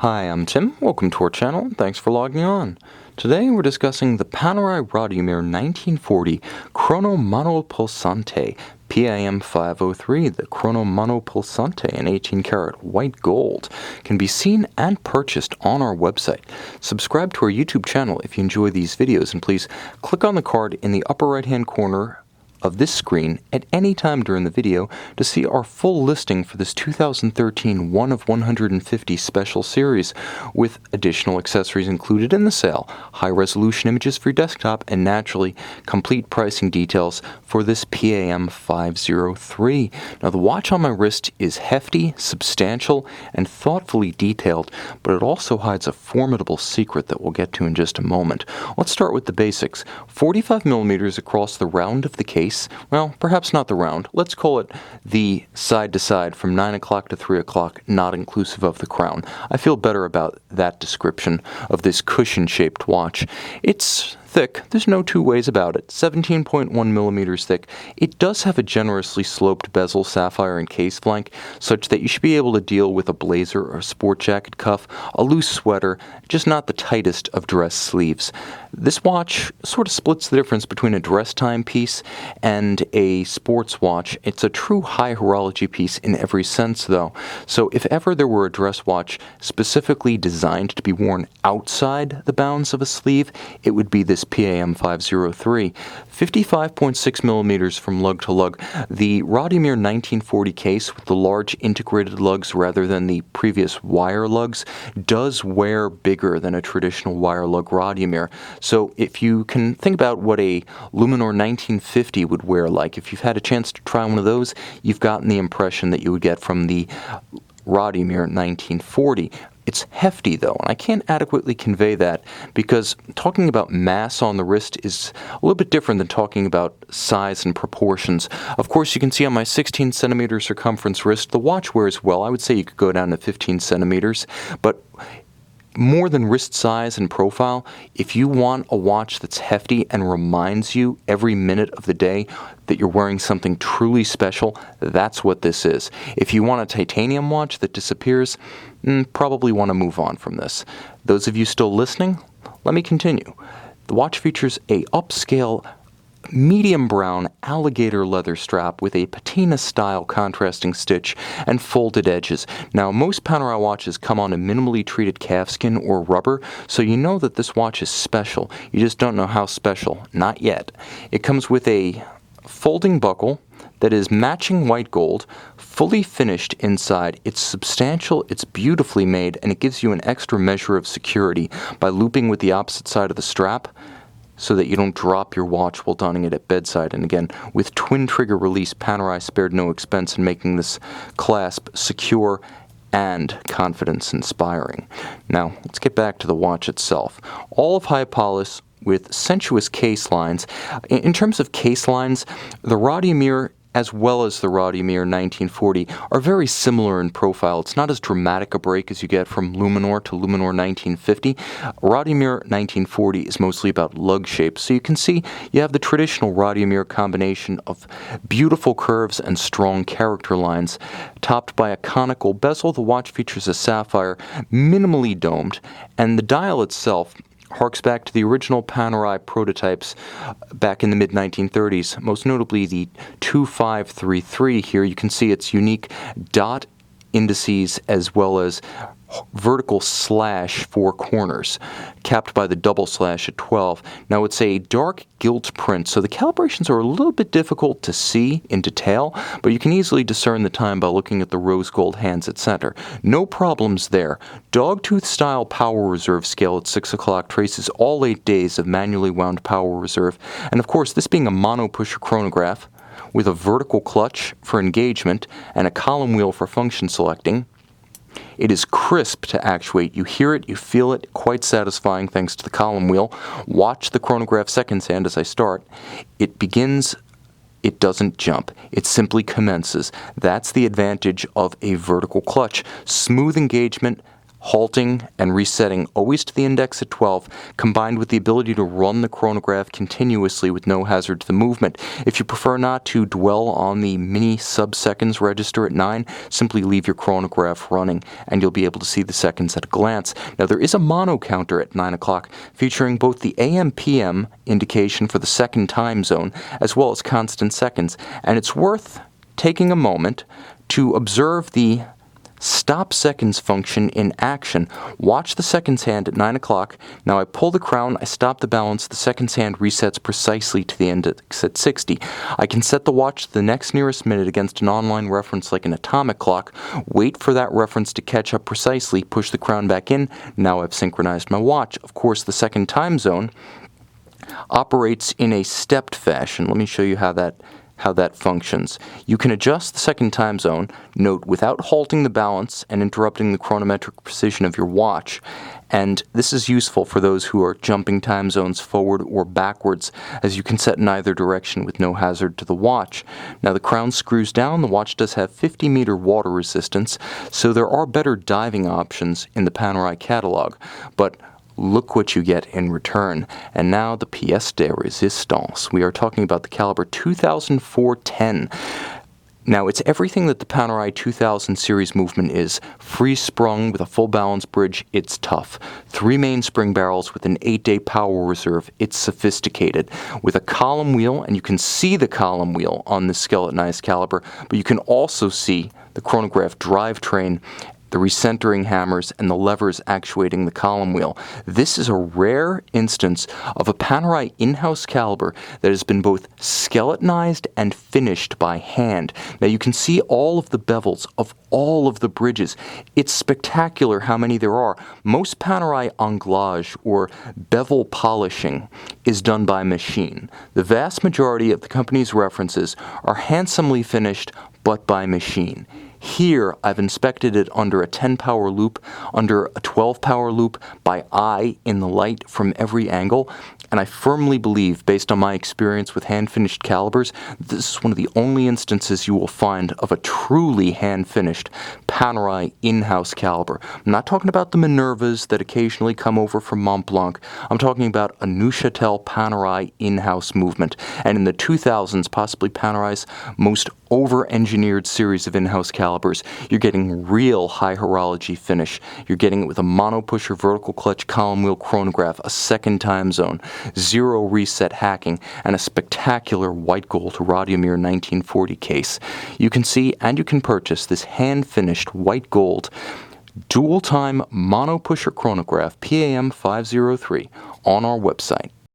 Hi, I'm Tim. Welcome to our channel, and thanks for logging on. Today we're discussing the Panerai Radiomir 1940 Chrono Monopulsante PAM 503. The Chrono Monopulsante in 18-karat white gold can be seen and purchased on our website. Subscribe to our YouTube channel if you enjoy these videos, and please click on the card in the upper right-hand corner of this screen at any time during the video to see our full listing for this 2013 1 of 150 special series with additional accessories included in the sale, high-resolution images for your desktop, and naturally complete pricing details for this PAM 503. Now the watch on my wrist is hefty, substantial, and thoughtfully detailed, but it also hides a formidable secret that we'll get to in just a moment. Let's start with the basics. 45 millimeters across the round of the case. Well, perhaps not the round. Let's call it the side-to-side from 9 o'clock to 3 o'clock, not inclusive of the crown. I feel better about that description of this cushion-shaped watch. It's thick. There's no two ways about it. 17.1 millimeters thick. It does have a generously sloped bezel, sapphire, and case flank, such that you should be able to deal with a blazer or a sport jacket cuff, a loose sweater, just not the tightest of dress sleeves. This watch sort of splits the difference between a dress timepiece and a sports watch. It's a true high horology piece in every sense, though. So if ever there were a dress watch specifically designed to be worn outside the bounds of a sleeve, it would be this PAM 503. 55.6 millimeters from lug to lug. The Radiomir 1940 case with the large integrated lugs rather than the previous wire lugs does wear bigger than a traditional wire lug Radiomir. So if you can think about what a Luminor 1950 would wear like, if you've had a chance to try one of those, you've gotten the impression that you would get from the Radiomir 1940. It's hefty, though, and I can't adequately convey that because talking about mass on the wrist is a little bit different than talking about size and proportions. Of course, you can see on my 16 centimeter circumference wrist, the watch wears well. I would say you could go down to 15 centimeters, but more than wrist size and profile, if you want a watch that's hefty and reminds you every minute of the day that you're wearing something truly special, that's what this is. If you want a titanium watch that disappears, probably want to move on from this. Those of you still listening, let me continue. The watch features a upscale medium brown alligator leather strap with a patina-style contrasting stitch and folded edges. Now, most Panerai watches come on a minimally treated calfskin or rubber, so you know that this watch is special. You just don't know how special. Not yet. It comes with a folding buckle that is matching white gold, fully finished inside. It's substantial, it's beautifully made, and it gives you an extra measure of security by looping with the opposite side of the strap, so that you don't drop your watch while donning it at bedside. And again, with twin trigger release, Panerai spared no expense in making this clasp secure and confidence-inspiring. Now, let's get back to the watch itself. All of high polish with sensuous case lines. In terms of case lines, the Radiomir as well as the Radiomir 1940 are very similar in profile. It's not as dramatic a break as you get from Luminor to Luminor 1950. Radiomir 1940 is mostly about lug shape, so you can see you have the traditional Radiomir combination of beautiful curves and strong character lines. Topped by a conical bezel, the watch features a sapphire, minimally domed, and the dial itself harks back to the original Panerai prototypes back in the mid-1930s, most notably the 2533 here. You can see its unique dot indices as well as vertical slash 4 corners, capped by the double slash at 12. Now it's a dark gilt print, so the calibrations are a little bit difficult to see in detail, but you can easily discern the time by looking at the rose gold hands at center. No problems there. Dogtooth style power reserve scale at 6 o'clock traces all 8 days of manually wound power reserve, and of course this being a mono pusher chronograph with a vertical clutch for engagement and a column wheel for function selecting, it is crisp to actuate. You hear it, you feel it, quite satisfying thanks to the column wheel. Watch the chronograph seconds hand as I start. It begins, it doesn't jump. It simply commences. That's the advantage of a vertical clutch. Smooth engagement, halting and resetting always to the index at 12, combined with the ability to run the chronograph continuously with no hazard to the movement. If you prefer not to dwell on the mini sub-seconds register at 9, simply leave your chronograph running and you'll be able to see the seconds at a glance. Now there is a mono counter at 9 o'clock featuring both the AM/PM indication for the second time zone as well as constant seconds, and it's worth taking a moment to observe the stop seconds function in action. Watch the seconds hand at 9 o'clock. Now I pull the crown, I stop the balance, the seconds hand resets precisely to the index at 60. I can set the watch to the next nearest minute against an online reference like an atomic clock, wait for that reference to catch up precisely, push the crown back in, now I've synchronized my watch. Of course, the second time zone operates in a stepped fashion. Let me show you how that functions. You can adjust the second time zone, note, without halting the balance and interrupting the chronometric precision of your watch. And this is useful for those who are jumping time zones forward or backwards, as you can set in either direction with no hazard to the watch. Now the crown screws down. The watch does have 50-meter water resistance, so there are better diving options in the Panerai catalog. But look what you get in return. And now the pièce de résistance. We are talking about the Calibre 2004-10. Now, it's everything that the Panerai 2000 series movement is. Free-sprung with a full balance bridge, it's tough. 3 mainspring barrels with an 8-day power reserve, it's sophisticated. With a column wheel, and you can see the column wheel on this skeletonized caliber, but you can also see the chronograph drivetrain, the recentering hammers, and the levers actuating the column wheel. This is a rare instance of a Panerai in-house caliber that has been both skeletonized and finished by hand. Now you can see all of the bevels of all of the bridges. It's spectacular how many there are. Most Panerai anglage or bevel polishing is done by machine. The vast majority of the company's references are handsomely finished but by machine. Here, I've inspected it under a 10-power loop, under a 12-power loop, by eye in the light from every angle, and I firmly believe, based on my experience with hand-finished calibers, this is one of the only instances you will find of a truly hand-finished Panerai in-house caliber. I'm not talking about the Minervas that occasionally come over from Mont Blanc. I'm talking about a Neuchâtel Panerai in-house movement, and in the 2000s, possibly Panerai's most over-engineered series of in-house calibers. You're getting real high horology finish. You're getting it with a mono-pusher vertical clutch column wheel chronograph, a second time zone, 0 reset hacking, and a spectacular white gold Radiomir 1940 case. You can see and you can purchase this hand-finished white gold dual-time mono-pusher chronograph PAM 503 on our website.